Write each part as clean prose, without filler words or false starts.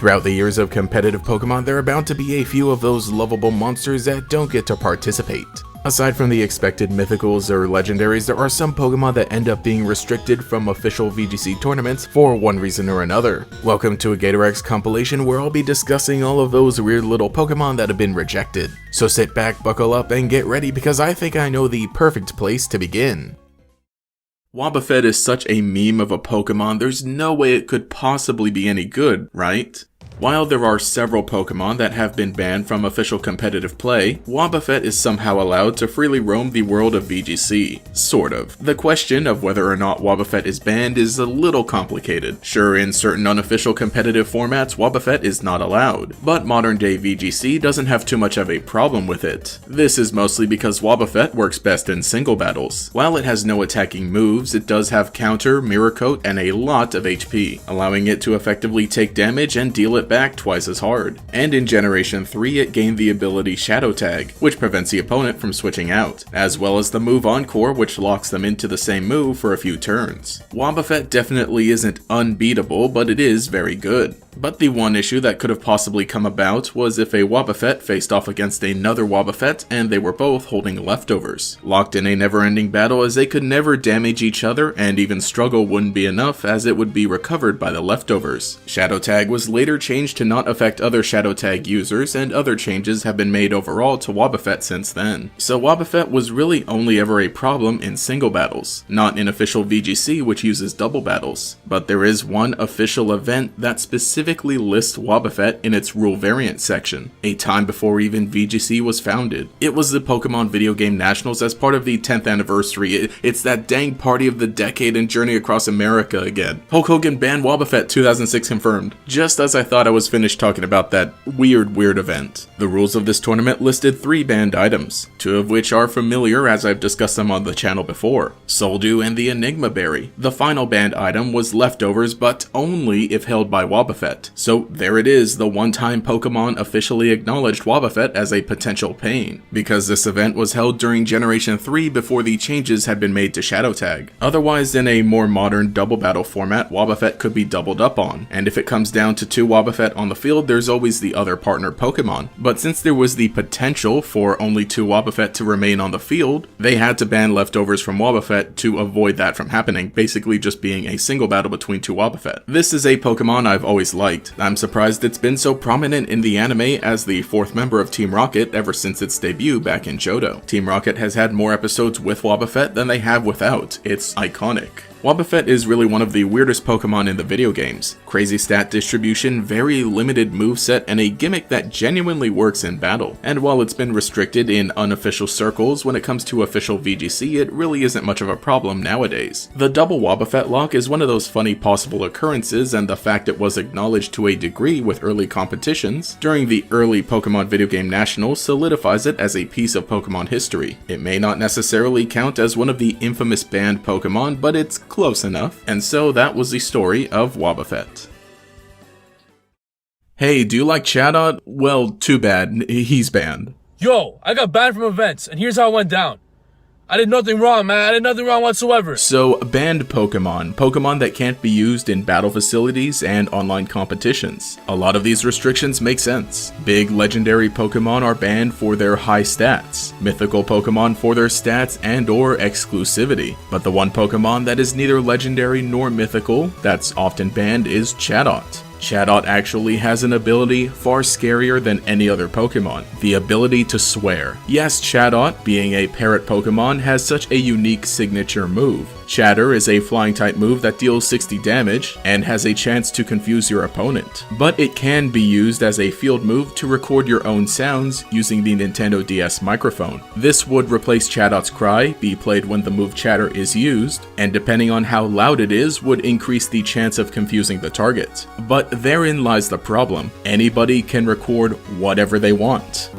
Throughout the years of competitive Pokemon, there are bound to be a few of those lovable monsters that don't get to participate. Aside from the expected mythicals or legendaries, there are some Pokemon that end up being restricted from official VGC tournaments for one reason or another. Welcome to a GatorX compilation where I'll be discussing all of those weird little Pokemon that have been rejected. So sit back, buckle up, and get ready because I think I know the perfect place to begin. Wobbuffet is such a meme of a Pokemon, there's no way it could possibly be any good, right? While there are several Pokemon that have been banned from official competitive play, Wobbuffet is somehow allowed to freely roam the world of VGC. Sort of. The question of whether or not Wobbuffet is banned is a little complicated. Sure, in certain unofficial competitive formats, Wobbuffet is not allowed, but modern day VGC doesn't have too much of a problem with it. This is mostly because Wobbuffet works best in single battles. While it has no attacking moves, it does have counter, mirror coat, and a lot of HP, allowing it to effectively take damage and deal it back twice as hard. And in Generation 3 it gained the ability Shadow Tag, which prevents the opponent from switching out, as well as the move Encore, which locks them into the same move for a few turns. Wobbuffet definitely isn't unbeatable, but it is very good. But the one issue that could have possibly come about was if a Wobbuffet faced off against another Wobbuffet and they were both holding leftovers, locked in a never-ending battle as they could never damage each other, and even struggle wouldn't be enough as it would be recovered by the leftovers. Shadow Tag was later changed to not affect other Shadow Tag users, and other changes have been made overall to Wobbuffet since then. So Wobbuffet was really only ever a problem in single battles, not in official VGC which uses double battles. But there is one official event that specifically lists Wobbuffet in its rule variant section, a time before even VGC was founded. It was the Pokemon Video Game Nationals as part of the 10th anniversary. It's that dang party of the decade and Journey Across America again. Hulk Hogan banned Wobbuffet 2006 confirmed, just as I thought I was finished talking about that weird event. The rules of this tournament listed 3 banned items, 2 of which are familiar as I've discussed them on the channel before, Soldew and the Enigma Berry. The final banned item was leftovers, but only if held by Wobbuffet. So there it is, the one-time Pokemon officially acknowledged Wobbuffet as a potential pain, because this event was held during Generation 3 before the changes had been made to Shadow Tag. Otherwise, in a more modern double battle format, Wobbuffet could be doubled up on, and if it comes down to 2 Wobbuffet on the field, there's always the other partner Pokemon. But since there was the potential for only 2 Wobbuffet to remain on the field, they had to ban leftovers from Wobbuffet to avoid that from happening, basically just being a single battle between 2 Wobbuffet. This is a Pokemon I've always liked. I'm surprised it's been so prominent in the anime as the 4th member of Team Rocket ever since its debut back in Johto. Team Rocket has had more episodes with Wobbuffet than they have without. It's iconic. Wobbuffet is really one of the weirdest Pokemon in the video games. Crazy stat distribution, very limited moveset, and a gimmick that genuinely works in battle. And while it's been restricted in unofficial circles, when it comes to official VGC, it really isn't much of a problem nowadays. The double Wobbuffet lock is one of those funny possible occurrences, and the fact it was acknowledged to a degree with early competitions during the early Pokemon Video Game Nationals solidifies it as a piece of Pokemon history. It may not necessarily count as one of the infamous banned Pokemon, but it's close enough, and so that was the story of Wobbuffet. Hey, do you like Chatot? Well, too bad, he's banned. Yo, I got banned from events, and here's how it went down. I did nothing wrong, man. I did nothing wrong whatsoever. So, banned Pokemon that can't be used in battle facilities and online competitions. A lot of these restrictions make sense. Big legendary Pokemon are banned for their high stats, mythical Pokemon for their stats and/or exclusivity. But the one Pokemon that is neither legendary nor mythical that's often banned is Chatot. Chatot actually has an ability far scarier than any other Pokemon, the ability to swear. Yes, Chatot, being a parrot Pokemon, has such a unique signature move. Chatter is a flying type move that deals 60 damage and has a chance to confuse your opponent, but it can be used as a field move to record your own sounds using the Nintendo DS microphone. This would replace Chatot's cry, be played when the move Chatter is used, and depending on how loud it is, would increase the chance of confusing the target. But therein lies the problem. Anybody can record whatever they want.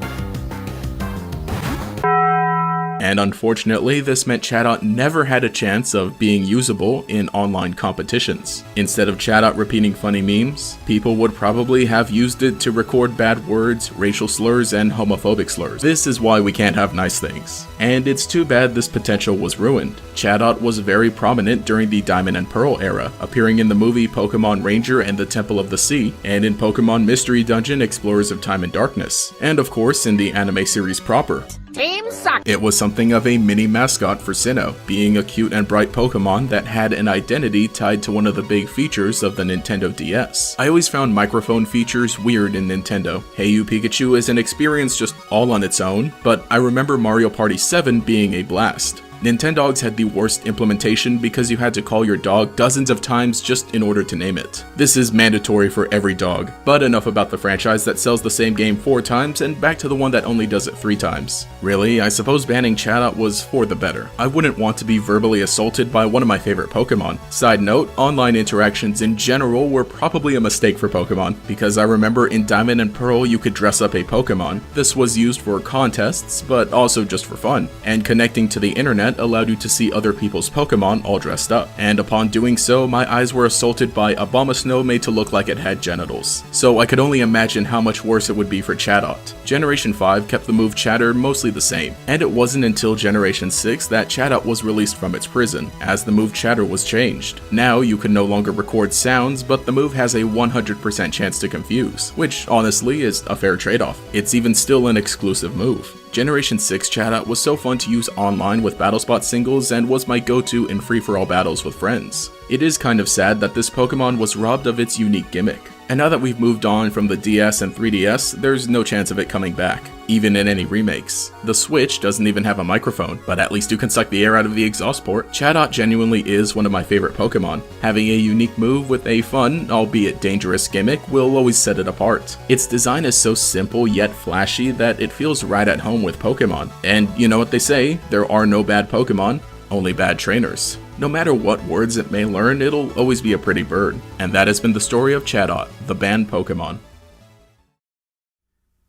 and unfortunately this meant Chatot never had a chance of being usable in online competitions. Instead of Chatot repeating funny memes, people would probably have used it to record bad words, racial slurs, and homophobic slurs. This is why we can't have nice things. And it's too bad this potential was ruined. Chatot was very prominent during the Diamond and Pearl era, appearing in the movie Pokémon Ranger and the Temple of the Sea, and in Pokémon Mystery Dungeon Explorers of Time and Darkness, and of course in the anime series proper. Team suck. It was something of a mini mascot for Sinnoh, being a cute and bright Pokemon that had an identity tied to one of the big features of the Nintendo DS. I always found microphone features weird in Nintendo. Hey You Pikachu is an experience just all on its own, but I remember Mario Party 7 being a blast. Nintendogs had the worst implementation because you had to call your dog dozens of times just in order to name it. This is mandatory for every dog, but enough about the franchise that sells the same game 4 times and back to the one that only does it 3 times. Really, I suppose banning Chatot was for the better. I wouldn't want to be verbally assaulted by one of my favorite Pokemon. Side note, online interactions in general were probably a mistake for Pokemon, because I remember in Diamond and Pearl you could dress up a Pokemon. This was used for contests, but also just for fun, and connecting to the internet allowed you to see other people's Pokemon all dressed up. And upon doing so, my eyes were assaulted by Abomasnow made to look like it had genitals. So I could only imagine how much worse it would be for Chatot. Generation 5 kept the move Chatter mostly the same, and it wasn't until Generation 6 that Chatot was released from its prison, as the move Chatter was changed. Now you can no longer record sounds, but the move has a 100% chance to confuse, which honestly is a fair trade-off. It's even still an exclusive move. Generation 6 Chatot was so fun to use online with Battlespot singles and was my go-to in free-for-all battles with friends. It is kind of sad that this Pokemon was robbed of its unique gimmick. And now that we've moved on from the DS and 3DS, there's no chance of it coming back, even in any remakes. The Switch doesn't even have a microphone, but at least you can suck the air out of the exhaust port. Chatot genuinely is one of my favorite Pokemon. Having a unique move with a fun, albeit dangerous gimmick will always set it apart. Its design is so simple yet flashy that it feels right at home with Pokemon. And you know what they say, there are no bad Pokemon, only bad trainers. No matter what words it may learn, it'll always be a pretty bird. And that has been the story of Chatot, the banned Pokemon.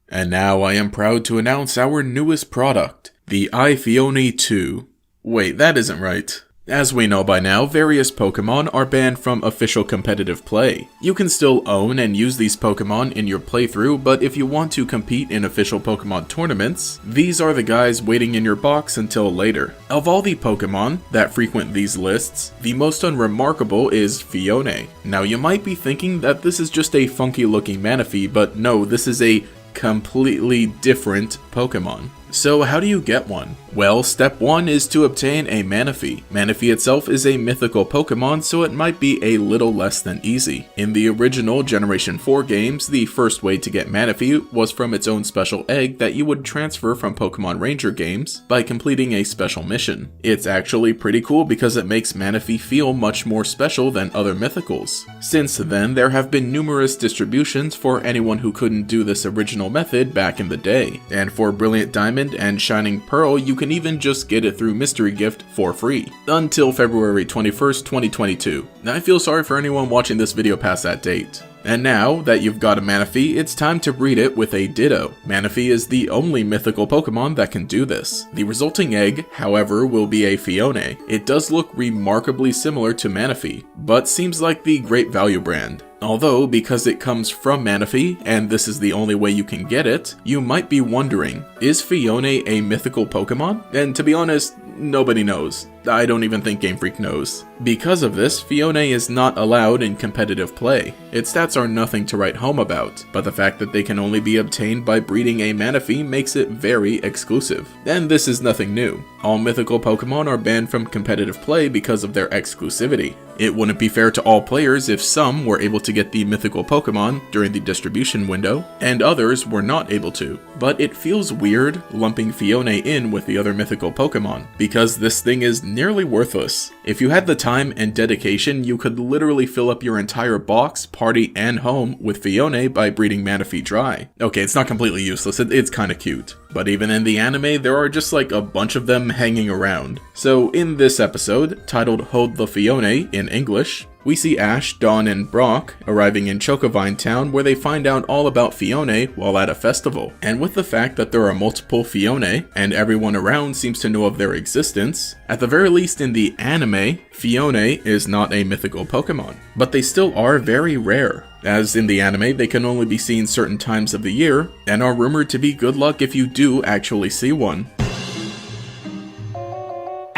And now I am proud to announce our newest product, the Fiona 2. Wait, that isn't right. As we know by now, various Pokemon are banned from official competitive play. You can still own and use these Pokemon in your playthrough, but if you want to compete in official Pokemon tournaments, these are the guys waiting in your box until later. Of all the Pokemon that frequent these lists, the most unremarkable is Fiona. Now you might be thinking that this is just a funky looking Manaphy, but no, this is a completely different Pokemon. So how do you get one? Well, step 1 is to obtain a Manaphy. Manaphy itself is a mythical Pokemon, so it might be a little less than easy. In the original Generation 4 games, the first way to get Manaphy was from its own special egg that you would transfer from Pokemon Ranger games by completing a special mission. It's actually pretty cool because it makes Manaphy feel much more special than other mythicals. Since then, there have been numerous distributions for anyone who couldn't do this original method back in the day. And for Brilliant Diamond and Shining Pearl, you can even just get it through Mystery Gift for free, until February 21st, 2022. I feel sorry for anyone watching this video past that date. And now that you've got a Manaphy, it's time to breed it with a Ditto. Manaphy is the only mythical Pokemon that can do this. The resulting egg, however, will be a Fiona. It does look remarkably similar to Manaphy, but seems like the Great Value brand. Although, because it comes from Manaphy, and this is the only way you can get it, you might be wondering, is Fiona a mythical Pokemon? And to be honest, nobody knows. I don't even think Game Freak knows. Because of this, Fiona is not allowed in competitive play. Its stats are nothing to write home about, but the fact that they can only be obtained by breeding a Manaphy makes it very exclusive. And this is nothing new. All mythical Pokemon are banned from competitive play because of their exclusivity. It wouldn't be fair to all players if some were able to get the mythical Pokemon during the distribution window, and others were not able to. But it feels weird lumping Fiona in with the other mythical Pokemon, because this thing is nearly worthless. If you had the time and dedication, you could literally fill up your entire box, party, and home with Fiona by breeding Manaphy dry. Okay, it's not completely useless, it's kinda cute. But even in the anime, there are just like a bunch of them hanging around. So in this episode, titled Hold the Fiona in English, We see Ash, Dawn, and Brock arriving in Chocovine Town, where they find out all about Fiona while at a festival. And with the fact that there are multiple Fiona, and everyone around seems to know of their existence, at the very least in the anime, Fiona is not a mythical Pokemon. But they still are very rare, as in the anime they can only be seen certain times of the year, and are rumored to be good luck if you do actually see one.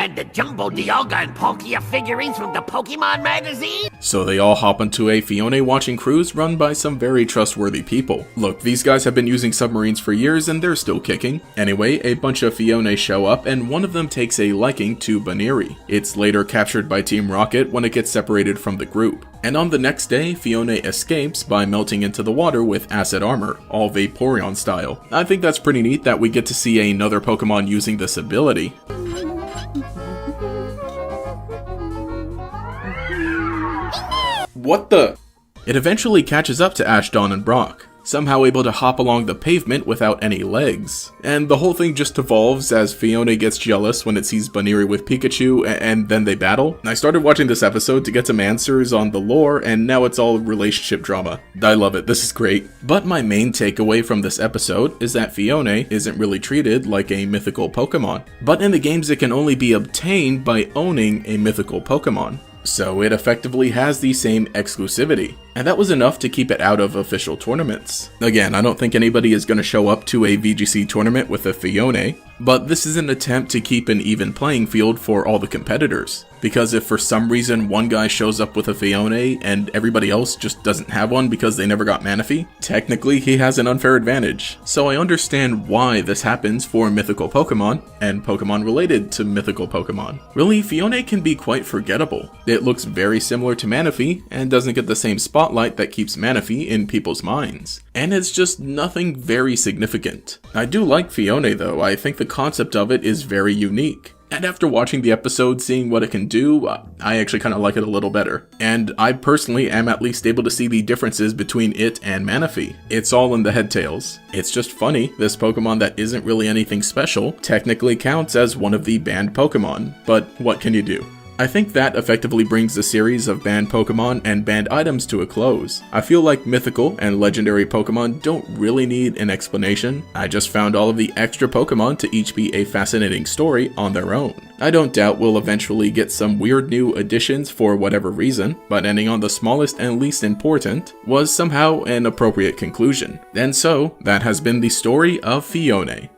And the Jumbo Dialga and Palkia figurines from the Pokemon magazine? So they all hop onto a Fiona watching cruise run by some very trustworthy people. Look, these guys have been using submarines for years and they're still kicking. Anyway, a bunch of Fiona show up and one of them takes a liking to Baniri. It's later captured by Team Rocket when it gets separated from the group. And on the next day, Fiona escapes by melting into the water with acid armor, all Vaporeon style. I think that's pretty neat that we get to see another Pokemon using this ability. What the? It eventually catches up to Ash, Dawn, and Brock, somehow able to hop along the pavement without any legs. And the whole thing just evolves as Fiona gets jealous when it sees Baniri with Pikachu, and then they battle. I started watching this episode to get some answers on the lore, and now it's all relationship drama. I love it, this is great. But my main takeaway from this episode is that Fiona isn't really treated like a mythical Pokemon. But in the games it can only be obtained by owning a mythical Pokemon. So it effectively has the same exclusivity, and that was enough to keep it out of official tournaments. Again, I don't think anybody is going to show up to a VGC tournament with a Fiona, but this is an attempt to keep an even playing field for all the competitors. Because if for some reason one guy shows up with a Fiona and everybody else just doesn't have one because they never got Manaphy, technically he has an unfair advantage. So I understand why this happens for mythical Pokemon, and Pokemon related to mythical Pokemon. Really, Fiona can be quite forgettable. It looks very similar to Manaphy, and doesn't get the same spotlight that keeps Manaphy in people's minds. And it's just nothing very significant. I do like Fiona though, I think the concept of it is very unique. And after watching the episode, seeing what it can do, I actually kind of like it a little better. And I personally am at least able to see the differences between it and Manaphy. It's all in the head tails. It's just funny, this Pokemon that isn't really anything special technically counts as one of the banned Pokemon, but what can you do? I think that effectively brings the series of banned Pokemon and banned items to a close. I feel like mythical and legendary Pokemon don't really need an explanation. I just found all of the extra Pokemon to each be a fascinating story on their own. I don't doubt we'll eventually get some weird new additions for whatever reason, but ending on the smallest and least important was somehow an appropriate conclusion. And so, that has been the story of Fiona.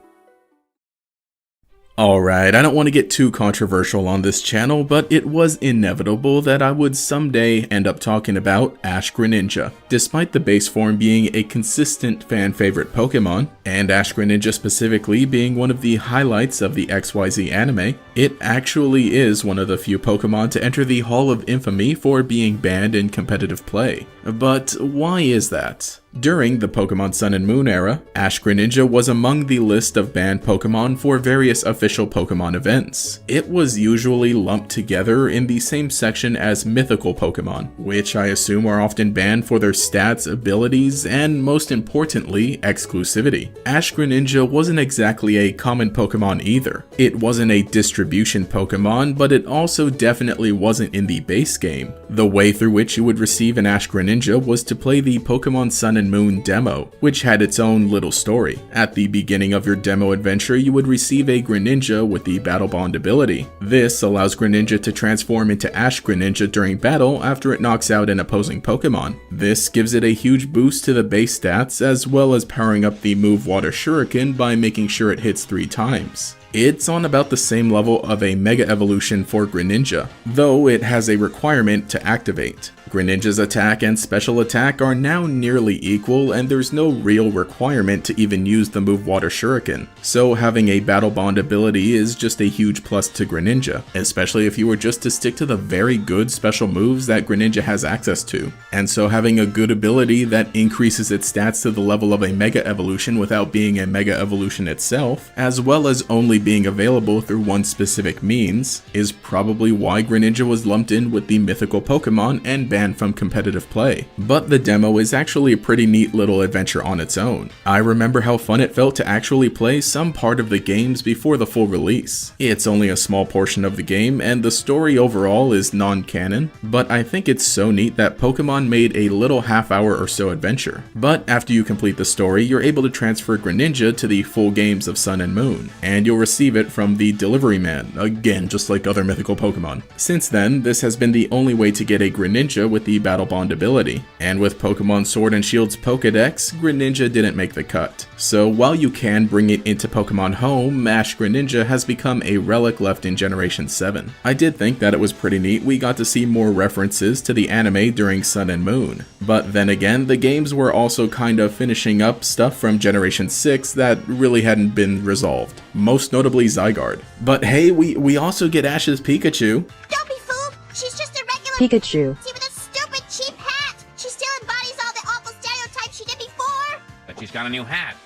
Alright, I don't want to get too controversial on this channel, but it was inevitable that I would someday end up talking about Ash Greninja. Despite the base form being a consistent fan favorite Pokemon, and Ash Greninja specifically being one of the highlights of the XYZ anime, it actually is one of the few Pokemon to enter the Hall of Infamy for being banned in competitive play. But why is that? During the Pokemon Sun and Moon era, Ash Greninja was among the list of banned Pokemon for various official Pokemon events. It was usually lumped together in the same section as mythical Pokemon, which I assume are often banned for their stats, abilities, and most importantly, exclusivity. Ash Greninja wasn't exactly a common Pokemon either. It wasn't a distribution Pokemon, but it also definitely wasn't in the base game. The way through which you would receive an Ash Greninja was to play the Pokemon Sun and Moon demo, which had its own little story. At the beginning of your demo adventure, you would receive a Greninja with the Battle Bond ability. This allows Greninja to transform into Ash Greninja during battle after it knocks out an opposing Pokemon. This gives it a huge boost to the base stats, as well as powering up the move Water Shuriken by making sure it hits 3 times. It's on about the same level of a Mega Evolution for Greninja, though it has a requirement to activate. Greninja's attack and special attack are now nearly equal, and there's no real requirement to even use the move Water Shuriken, so having a Battle Bond ability is just a huge plus to Greninja, especially if you were just to stick to the very good special moves that Greninja has access to. And so having a good ability that increases its stats to the level of a Mega Evolution without being a Mega Evolution itself, as well as only being available through one specific means is probably why Greninja was lumped in with the mythical Pokemon and banned from competitive play. But the demo is actually a pretty neat little adventure on its own. I remember how fun it felt to actually play some part of the games before the full release. It's only a small portion of the game and the story overall is non-canon, but I think it's so neat that Pokemon made a little half-hour or so adventure. But after you complete the story, you're able to transfer Greninja to the full games of Sun and Moon, and you'll receive it from the delivery man, again just like other mythical Pokemon. Since then, this has been the only way to get a Greninja with the Battle Bond ability, and with Pokemon Sword and Shield's Pokedex, Greninja didn't make the cut. So while you can bring it into Pokemon Home, Ash Greninja has become a relic left in Generation 7. I did think that it was pretty neat we got to see more references to the anime during Sun and Moon, but then again, the games were also kind of finishing up stuff from Generation 6 that really hadn't been resolved, most notably Zygarde. But hey, we also get Ash's Pikachu. Don't be fooled! She's just a regular Pikachu. with a stupid cheap hat! She still embodies all the awful stereotypes she did before! But she's got a new hat.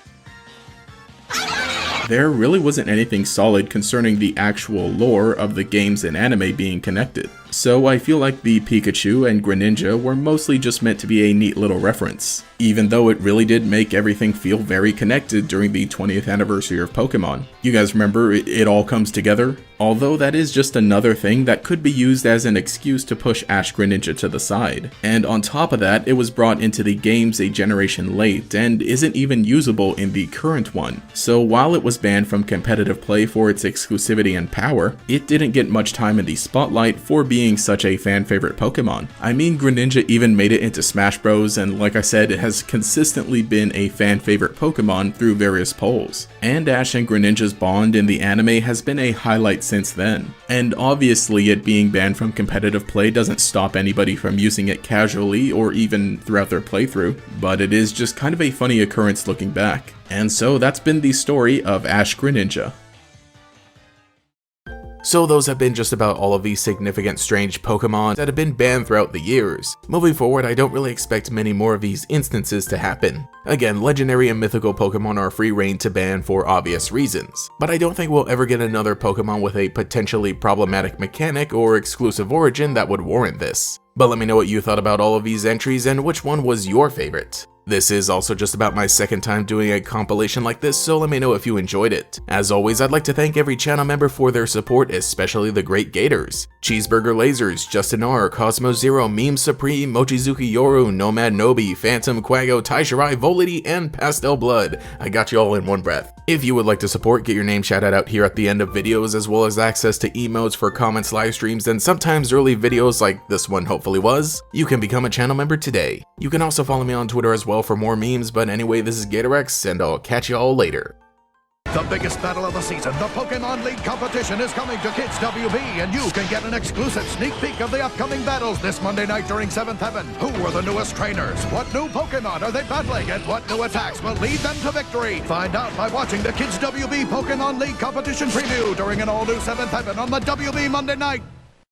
There really wasn't anything solid concerning the actual lore of the games and anime being connected. So I feel like the Pikachu and Greninja were mostly just meant to be a neat little reference, even though it really did make everything feel very connected during the 20th anniversary of Pokemon. You guys remember it all comes together? Although that is just another thing that could be used as an excuse to push Ash Greninja to the side. And on top of that, it was brought into the games a generation late and isn't even usable in the current one. So while it was banned from competitive play for its exclusivity and power, it didn't get much time in the spotlight for being such a fan favorite Pokemon. I mean, Greninja even made it into Smash Bros, and like I said, it has consistently been a fan favorite Pokemon through various polls. And Ash and Greninja's bond in the anime has been a highlight since then. And obviously it being banned from competitive play doesn't stop anybody from using it casually or even throughout their playthrough, but it is just kind of a funny occurrence looking back. And so that's been the story of Ash Greninja. So those have been just about all of these significant strange Pokemon that have been banned throughout the years. Moving forward, I don't really expect many more of these instances to happen. Again, legendary and mythical Pokemon are free reign to ban for obvious reasons, but I don't think we'll ever get another Pokemon with a potentially problematic mechanic or exclusive origin that would warrant this. But let me know what you thought about all of these entries and which one was your favorite. This is also just about my second time doing a compilation like this, so let me know if you enjoyed it. As always, I'd like to thank every channel member for their support, especially the Great Gators, Cheeseburger Lasers, Justin R, Cosmo Zero, Meme Supreme, Mochizuki Yoru, Nomad Nobi, Phantom, Quago, Taishirai, Volity, and Pastel Blood. I got you all in one breath. If you would like to support, get your name shouted out here at the end of videos, as well as access to emotes for comments, live streams, and sometimes early videos like this one hopefully was, you can become a channel member today. You can also follow me on Twitter as well for more memes, but anyway, this is GatorX, and I'll catch you all later. The biggest battle of the season, the Pokemon League competition, is coming to Kids WB, and you can get an exclusive sneak peek of the upcoming battles this Monday night during 7th Heaven. Who are the newest trainers? What new Pokemon are they battling? And what new attacks will lead them to victory? Find out by watching the Kids WB Pokemon League competition preview during an all-new 7th Heaven on the WB Monday night.